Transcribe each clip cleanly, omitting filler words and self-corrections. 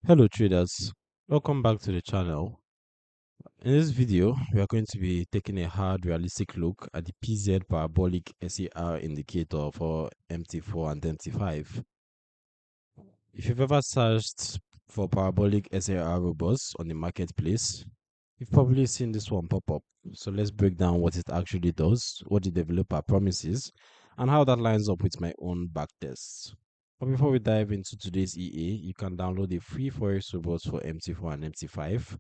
Hello traders, welcome back to the channel. In this video, we are going to be taking a hard realistic look at the PZ Parabolic SAR indicator for MT4 and MT5. If you've ever searched for Parabolic SAR robots on the marketplace, you've probably seen this one pop up. So let's break down what it actually does, what the developer promises, and how that lines up with my own backtests. But before we dive into today's EA, you can download a free Forex robot for MT4 and MT5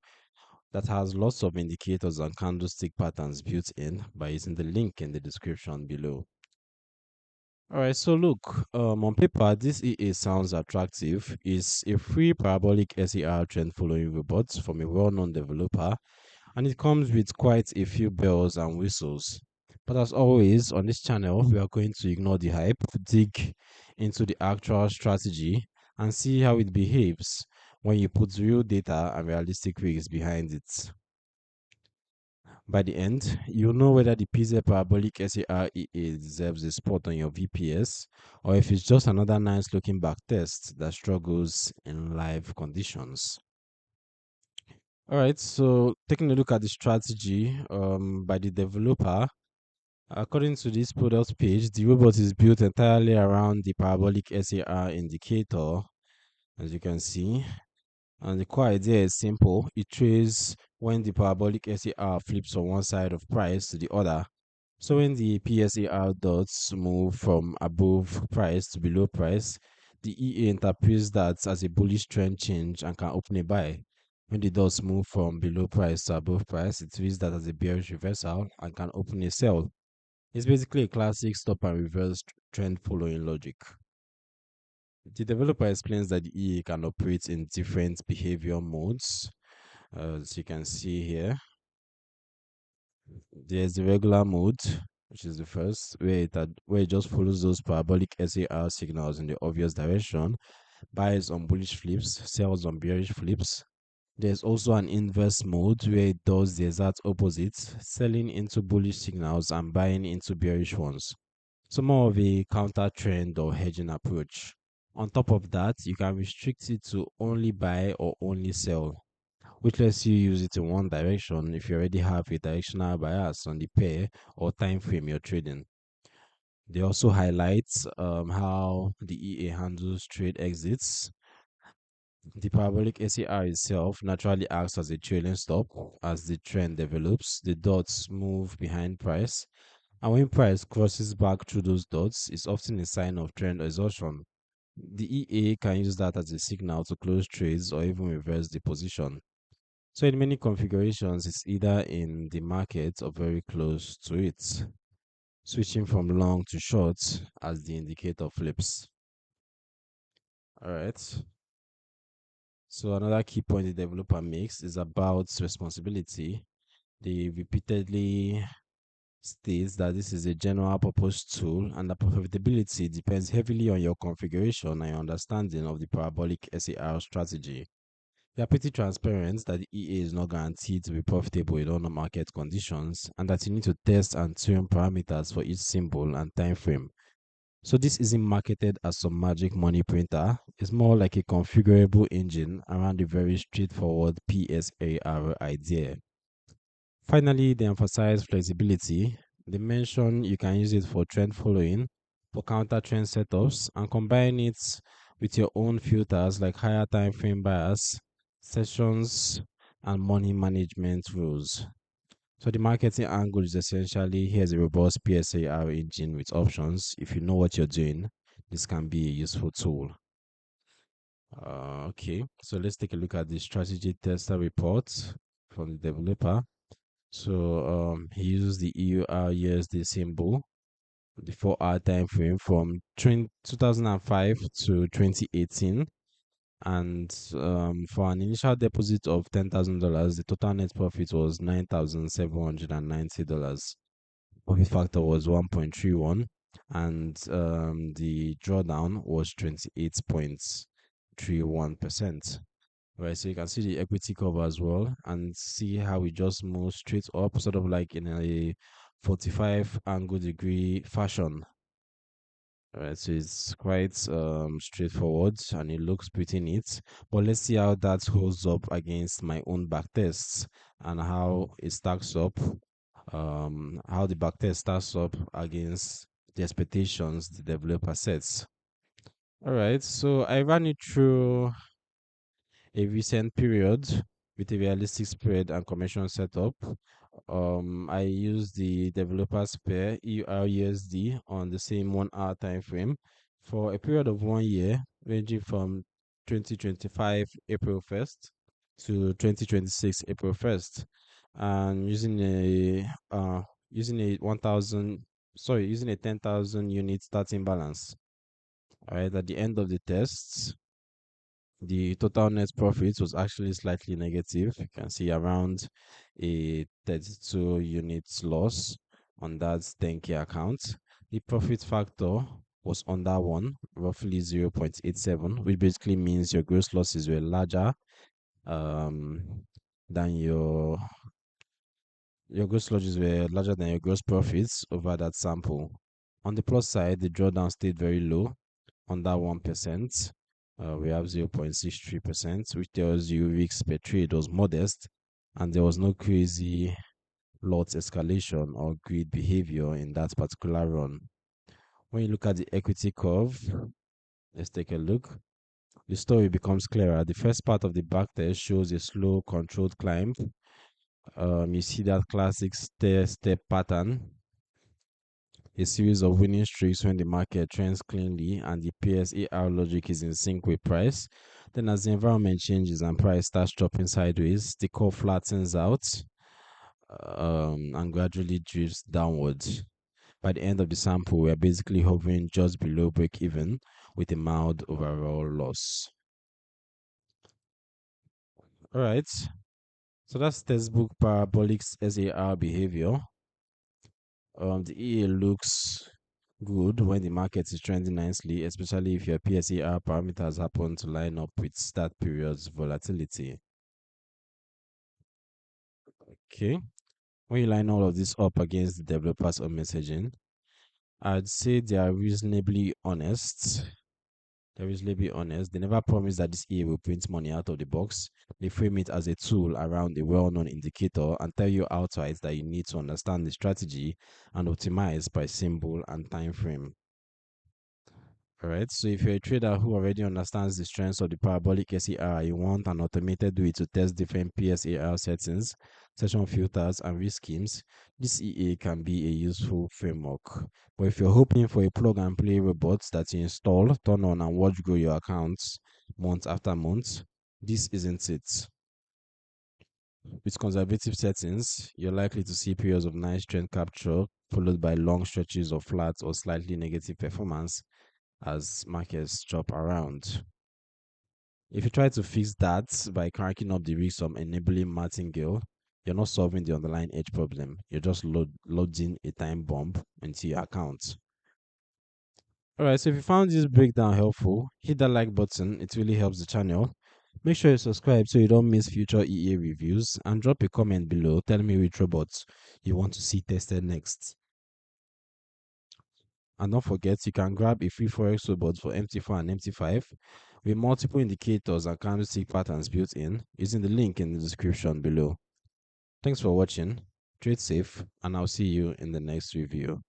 that has lots of indicators and candlestick patterns built in by using the link in the description below. Alright, so look, on paper, this EA sounds attractive. It's a free parabolic SAR trend following robot from a well known developer, and it comes with quite a few bells and whistles. But as always, on this channel, we are going to ignore the hype, dig into the actual strategy, and see how it behaves when you put real data and realistic rigs behind it. By the end, you'll know whether the PZ Parabolic SAR EA deserves a spot on your VPS or if it's just another nice looking back test that struggles in live conditions. Alright, so taking a look at the strategy by the developer, according to this product page, the robot is built entirely around the Parabolic SAR indicator, as you can see. And the core idea is simple. It traces when the parabolic SAR flips from one side of price to the other. So when the PSAR dots move from above price to below price, the EA interprets that as a bullish trend change and can open a buy. When the dots move from below price to above price, it reads that as a bearish reversal and can open a sell. It's basically a classic stop and reverse trend following logic. The developer explains that the EA can operate in different behavior modes. As you can see here, there's the regular mode, which is the first, where it just follows those parabolic SAR signals in the obvious direction, buys on bullish flips, sells on bearish flips. There's also an inverse mode where it does the exact opposite, selling into bullish signals and buying into bearish ones. So more of a counter trend or hedging approach. On top of that, you can restrict it to only buy or only sell, which lets you use it in one direction if you already have a directional bias on the pair or time frame you're trading. They also highlight how the EA handles trade exits. The parabolic SAR itself naturally acts as a trailing stop. As the trend develops, the dots move behind price, and when price crosses back through those dots, it's often a sign of trend exhaustion. The EA can use that as a signal to close trades or even reverse the position. So in many configurations, it's either in the market or very close to it, switching from long to short as the indicator flips. All right. So another key point the developer makes is about responsibility. They repeatedly states that this is a general purpose tool and the profitability depends heavily on your configuration and your understanding of the parabolic SAR strategy. They are pretty transparent that the EA is not guaranteed to be profitable in all market conditions and that you need to test and tune parameters for each symbol and time frame. So this isn't marketed as some magic money printer. It's more like a configurable engine around a very straightforward PSAR idea. Finally, they emphasize flexibility. They mention you can use it for trend following, for counter trend setups, and combine it with your own filters like higher time frame bias, sessions, and money management rules. So the marketing angle is essentially here's a robust PSAR engine with options. If you know what you're doing, this can be a useful tool. Okay, so let's take a look at the strategy tester report from the developer. So he uses the EUR/USD symbol, the 4-hour time frame from 2005 to 2018. And for an initial deposit of $10,000, the total net profit was $9,790. Profit factor was 1.31, and the drawdown was 28.31%. Right, so you can see the equity cover as well and see how we just move straight up, sort of like in a 45 angle degree fashion. Alright, so it's quite straightforward and it looks pretty neat. But let's see how that holds up against my own back tests and how it stacks up. How the back test stacks up against the expectations the developer sets. Alright, so I ran it through a recent period with a realistic spread and commission setup. I use the developer's pair EURUSD on the same 1 hour time frame for a period of 1 year, ranging from 2025 April 1st to 2026 April 1st, and using a 1,000 using a 10,000 unit starting balance. All right, at the end of the tests, the total net profit was actually slightly negative. You can see around a 32 units loss on that 10K account. The profit factor was under 1, roughly 0.87, which basically means your gross losses were larger um, than your gross losses were larger than your gross profits over that sample. On the plus side, the drawdown stayed very low, under 1%. We have 0.63%, which tells you risk per trade was modest and there was no crazy lot escalation or greed behavior in that particular run. When you look at the equity curve, let's take a look. The story becomes clearer. The first part of the backtest shows a slow, controlled climb. You see that classic stair-step pattern, a series of winning streaks when the market trends cleanly and the PSAR logic is in sync with price. Then, as the environment changes and price starts dropping sideways, the curve flattens out and gradually drifts downwards. By the end of the sample, we are basically hovering just below break even with a mild overall loss. All right, so that's textbook Parabolic SAR behavior. The EA looks good when the market is trending nicely, especially if your PSAR parameters happen to line up with start period's volatility. Okay, when you line all of this up against the developers of messaging, I'd say they are reasonably honest. They're reasonably honest. They never promise that this EA will print money out of the box. They frame it as a tool around a well-known indicator and tell you outright that you need to understand the strategy and optimize by symbol and time frame. All right. So if you're a trader who already understands the strengths of the parabolic SAR, you want an automated way to test different PSAR settings, session filters, and risk schemes, this EA can be a useful framework. But if you're hoping for a plug and play robot that you install, turn on, and watch grow your accounts month after month, this isn't it. With conservative settings, you're likely to see periods of nice trend capture followed by long stretches of flat or slightly negative performance as markets chop around. If you try to fix that by cranking up the risk of enabling martingale, you're not solving the underlying edge problem. You're just loading a time bomb into your account. Alright, so if you found this breakdown helpful, hit that like button. It really helps the channel. Make sure you subscribe so you don't miss future EA reviews and drop a comment below telling me which robots you want to see tested next. And don't forget, you can grab a free Forex robot for MT4 and MT5 with multiple indicators and candlestick patterns built in using the link in the description below. Thanks for watching, trade safe, and I'll see you in the next review.